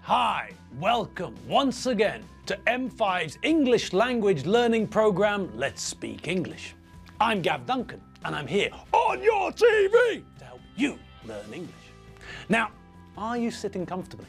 Hi, welcome once again to M5's English language learning program, Let's Speak English. I'm Gav Duncan and I'm here on your TV to help you learn English. Now, are you sitting comfortably?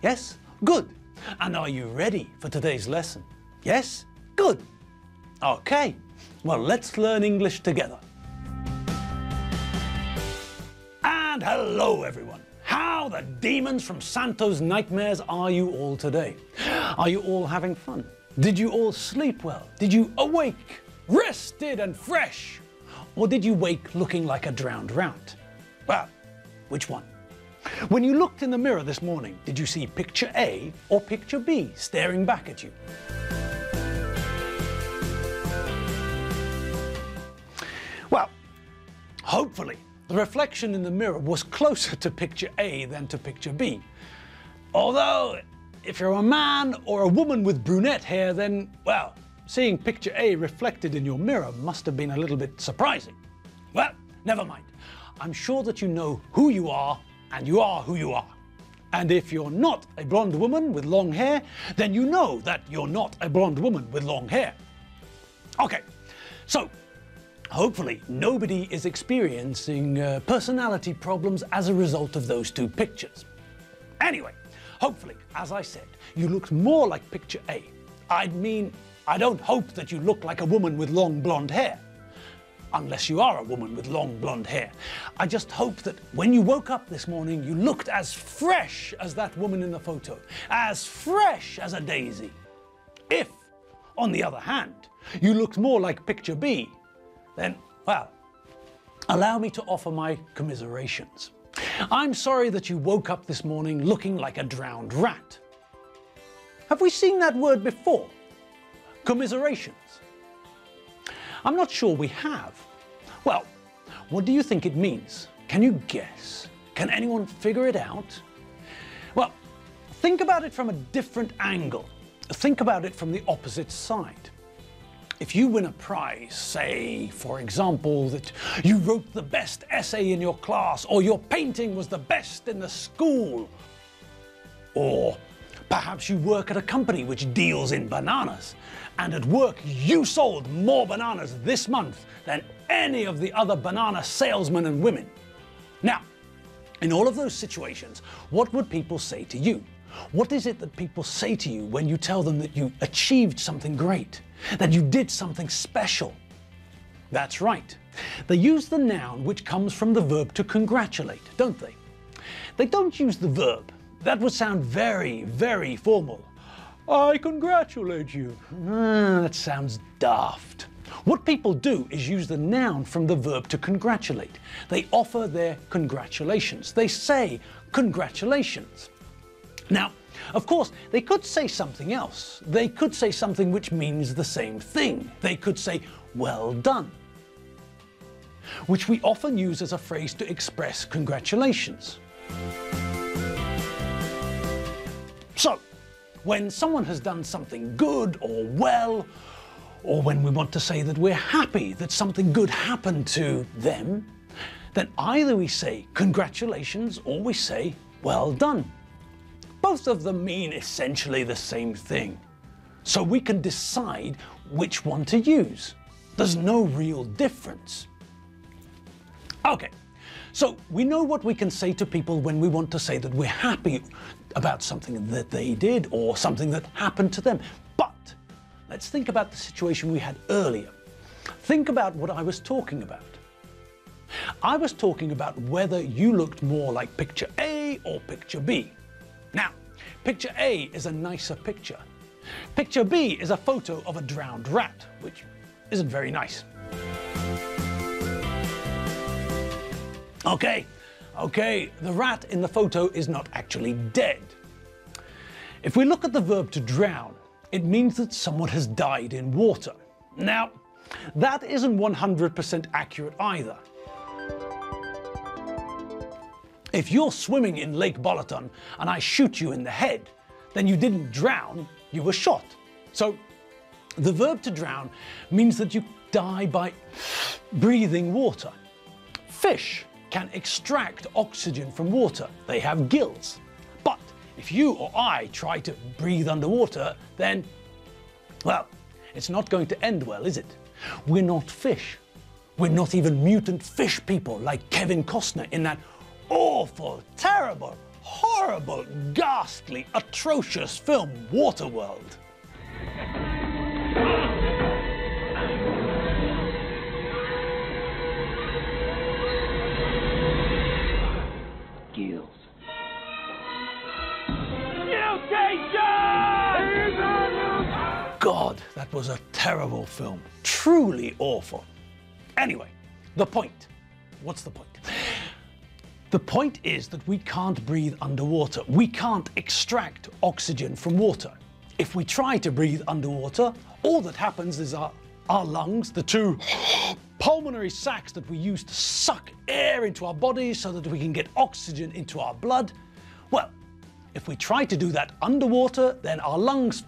Yes? Good. And are you ready for today's lesson? Yes? Good. Okay, well, let's learn English together. And hello, everyone. How the demons from Santo's nightmares are you all today? Are you all having fun? Did you all sleep well? Did you awake, rested and fresh? Or did you wake looking like a drowned rat? Well, which one? When you looked in the mirror this morning, did you see picture A or picture B staring back at you? Well, hopefully, the reflection in the mirror was closer to picture A than to picture B. Although, if you're a man or a woman with brunette hair, then, well, seeing picture A reflected in your mirror must have been a little bit surprising. Well, never mind. I'm sure that you know who you are, and you are who you are. And if you're not a blonde woman with long hair, then you know that you're not a blonde woman with long hair. Okay, so hopefully nobody is experiencing personality problems as a result of those two pictures. Anyway, hopefully, as I said, you looked more like picture A. I don't hope that you look like a woman with long blonde hair. Unless you are a woman with long blonde hair. I just hope that when you woke up this morning, you looked as fresh as that woman in the photo, as fresh as a daisy. If, on the other hand, you looked more like picture B, then, well, allow me to offer my commiserations. I'm sorry that you woke up this morning looking like a drowned rat. Have we seen that word before? Commiserations. I'm not sure we have. Well, what do you think it means? Can you guess? Can anyone figure it out? Well, think about it from a different angle. Think about it from the opposite side. If you win a prize, say, for example, that you wrote the best essay in your class, or your painting was the best in the school, or perhaps you work at a company which deals in bananas, and at work you sold more bananas this month than any of the other banana salesmen and women. Now, in all of those situations, what would people say to you? What is it that people say to you when you tell them that you achieved something great, that you did something special? That's right. They use the noun which comes from the verb to congratulate, don't they? They don't use the verb. That would sound very, very formal. I congratulate you. That sounds daft. What people do is use the noun from the verb to congratulate. They offer their congratulations. They say congratulations. Now, of course, they could say something else. They could say something which means the same thing. They could say, well done, which we often use as a phrase to express congratulations. So, when someone has done something good or well, or when we want to say that we're happy that something good happened to them, then either we say congratulations or we say well done. Both of them mean essentially the same thing. So we can decide which one to use. There's no real difference. Okay, so we know what we can say to people when we want to say that we're happy about something that they did or something that happened to them. But let's think about the situation we had earlier. Think about what I was talking about. I was talking about whether you looked more like picture A or picture B. Now, picture A is a nicer picture. Picture B is a photo of a drowned rat, which isn't very nice. Okay, the rat in the photo is not actually dead. If we look at the verb to drown, it means that someone has died in water. Now, that isn't 100% accurate either. If you're swimming in Lake Balaton and I shoot you in the head, then you didn't drown, you were shot. So the verb to drown means that you die by breathing water. Fish can extract oxygen from water. They have gills. But if you or I try to breathe underwater, then, well, it's not going to end well, is it? We're not fish. We're not even mutant fish people like Kevin Costner in that awful, terrible, horrible, ghastly, atrocious film Waterworld. Gills. God, that was a terrible film. Truly awful. Anyway, the point. What's the point? The point is that we can't breathe underwater. We can't extract oxygen from water. If we try to breathe underwater, all that happens is our lungs, the two pulmonary sacs that we use to suck air into our bodies so that we can get oxygen into our blood, well, if we try to do that underwater, then our lungs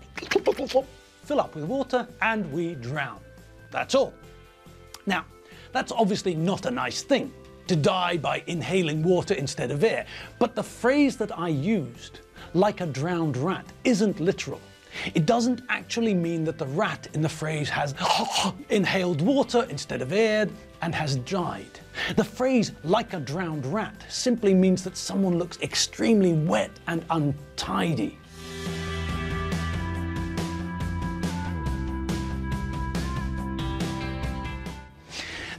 fill up with water and we drown. That's all. Now, that's obviously not a nice thing, to die by inhaling water instead of air. But the phrase that I used, like a drowned rat, isn't literal. It doesn't actually mean that the rat in the phrase has inhaled water instead of air and has died. The phrase like a drowned rat simply means that someone looks extremely wet and untidy.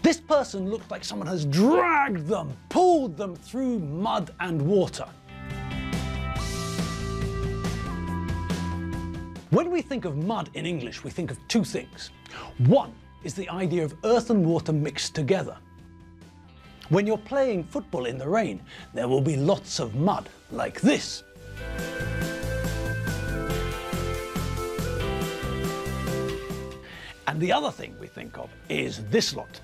This person looks like someone has dragged them, pulled them through mud and water. When we think of mud in English, we think of two things. One is the idea of earth and water mixed together. When you're playing football in the rain, there will be lots of mud, like this. And the other thing we think of is this lot.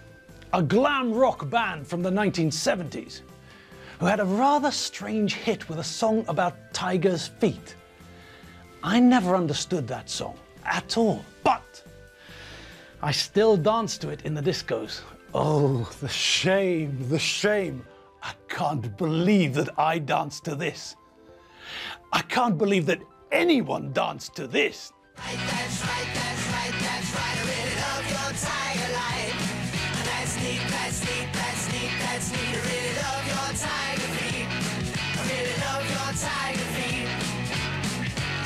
A glam rock band from the 1970s who had a rather strange hit with a song about tigers' feet. I never understood that song at all, but I still dance to it in the discos. Oh, the shame, the shame. I can't believe that I danced to this. I can't believe that anyone danced to this. Right, that's right, that's right, that's right. I really love your tiger light. And that's neat, that's neat, that's neat, that's neat. I really love your tiger feet. I really love your tiger feet.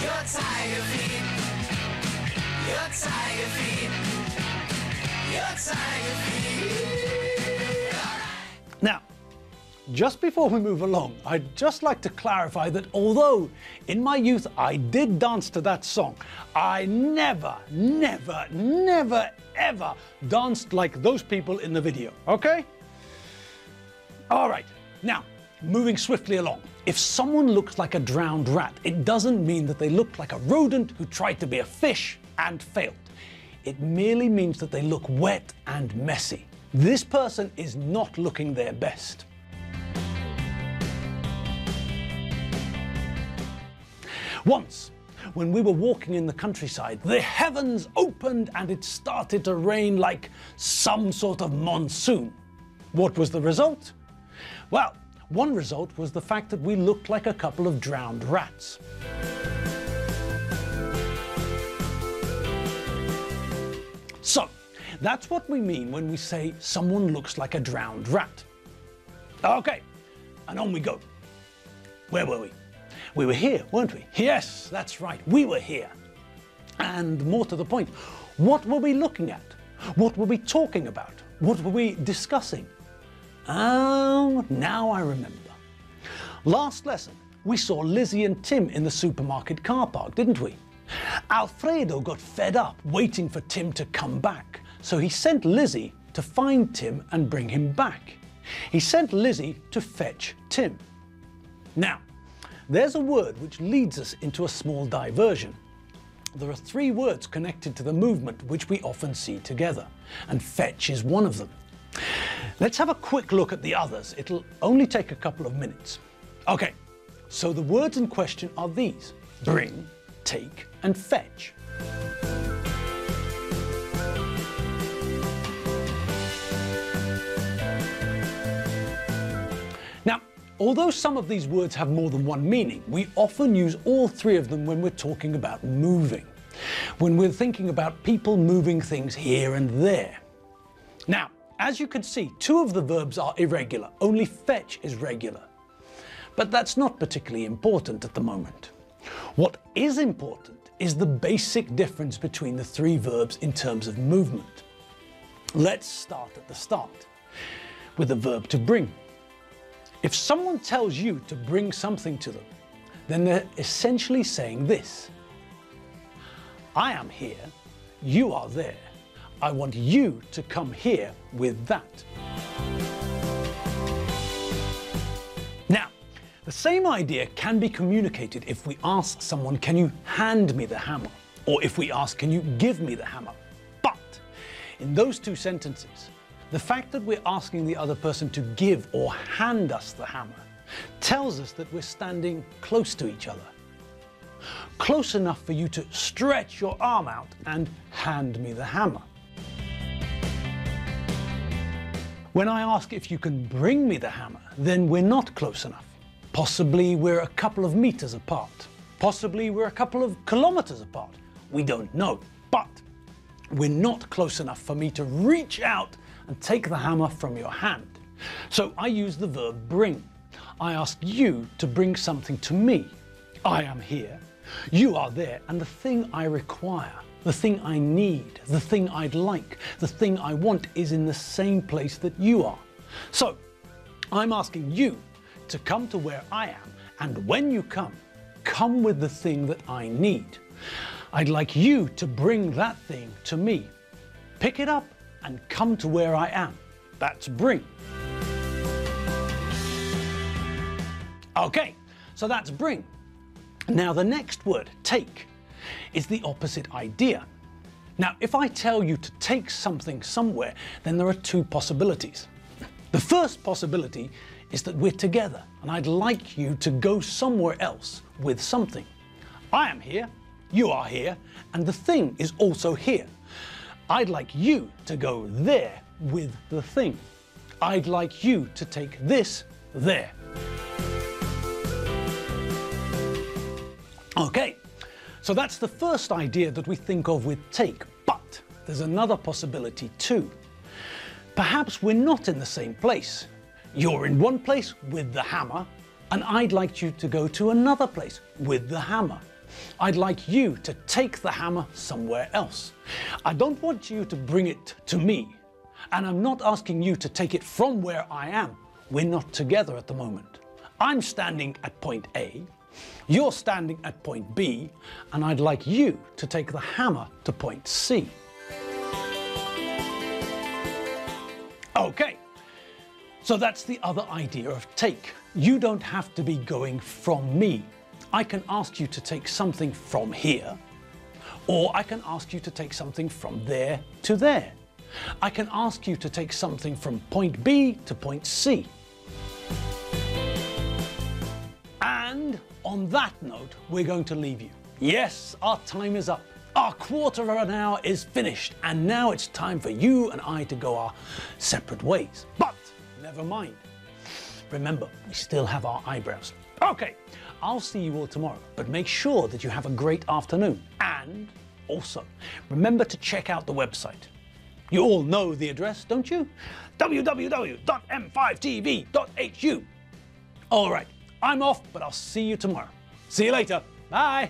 Your tiger feet. Your tiger feet. Your tiger feet. All right. Now, just before we move along, I'd just like to clarify that although in my youth I did dance to that song, I never, never, never, ever danced like those people in the video, okay? All right, now, moving swiftly along. If someone looks like a drowned rat, it doesn't mean that they look like a rodent who tried to be a fish and failed. It merely means that they look wet and messy. This person is not looking their best. Once, when we were walking in the countryside, the heavens opened and it started to rain like some sort of monsoon. What was the result? Well, one result was the fact that we looked like a couple of drowned rats. So, that's what we mean when we say someone looks like a drowned rat. Okay, and on we go. Where were we? We were here, weren't we? Yes, that's right, we were here. And more to the point, what were we looking at? What were we talking about? What were we discussing? Oh, now I remember. Last lesson, we saw Lizzie and Tim in the supermarket car park, didn't we? Alfredo got fed up waiting for Tim to come back, so he sent Lizzie to find Tim and bring him back. He sent Lizzie to fetch Tim. Now, there's a word which leads us into a small diversion. There are three words connected to the movement which we often see together, and fetch is one of them. Let's have a quick look at the others. It'll only take a couple of minutes. Okay, so the words in question are these: bring, take, and fetch. Now, although some of these words have more than one meaning, we often use all three of them when we're talking about moving, when we're thinking about people moving things here and there. Now, as you can see, two of the verbs are irregular, only fetch is regular. But that's not particularly important at the moment. What is important is the basic difference between the three verbs in terms of movement. Let's start at the start, with the verb to bring. If someone tells you to bring something to them, then they're essentially saying this: I am here, you are there. I want you to come here with that. Now, the same idea can be communicated if we ask someone, can you hand me the hammer? Or if we ask, can you give me the hammer? But in those two sentences, the fact that we're asking the other person to give or hand us the hammer tells us that we're standing close to each other. Close enough for you to stretch your arm out and hand me the hammer. When I ask if you can bring me the hammer, then we're not close enough. Possibly we're a couple of meters apart. Possibly we're a couple of kilometers apart. We don't know. But we're not close enough for me to reach out and take the hammer from your hand. So I use the verb bring. I ask you to bring something to me. I am here, you are there, and the thing I require, the thing I need, the thing I'd like, the thing I want is in the same place that you are. So I'm asking you to come to where I am, and when you come with the thing that I need. I'd like you to bring that thing to me. Pick it up and come to where I am. That's bring. Okay, so that's bring. Now the next word, take, is the opposite idea. Now, if I tell you to take something somewhere, then there are two possibilities. The first possibility is that we're together and I'd like you to go somewhere else with something. I am here, you are here, and the thing is also here. I'd like you to go there with the thing. I'd like you to take this there. Okay, so that's the first idea that we think of with take, but there's another possibility too. Perhaps we're not in the same place. You're in one place with the hammer, and I'd like you to go to another place with the hammer. I'd like you to take the hammer somewhere else. I don't want you to bring it to me, and I'm not asking you to take it from where I am. We're not together at the moment. I'm standing at point A, you're standing at point B, and I'd like you to take the hammer to point C. Okay, so that's the other idea of take. You don't have to be going from me. I can ask you to take something from here, or I can ask you to take something from there to there. I can ask you to take something from point B to point C. And on that note, we're going to leave you. Yes, our time is up. Our quarter of an hour is finished, and now it's time for you and I to go our separate ways. But never mind. Remember, we still have our eyebrows. Okay, I'll see you all tomorrow, but make sure that you have a great afternoon. And also, remember to check out the website. You all know the address, don't you? www.m5tv.hu. All right, I'm off, but I'll see you tomorrow. See you later. Bye.